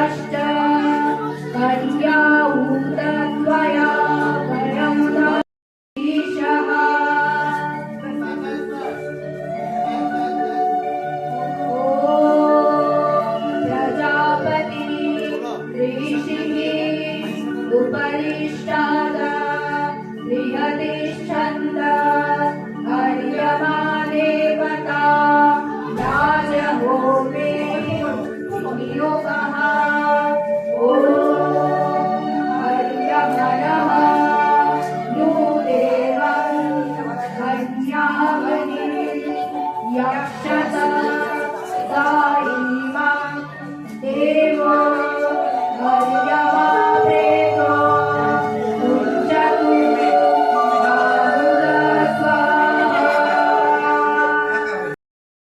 देवाश्च कन्याहूतत्वया परं ईशः प्रजापति ऋषिः उपरिष्टाद बृहतिष्ठन्त अर्यमा देवता राजहोमे नियोगः ॐ अर्यमणः नु देवं कन्यावनि यक्ष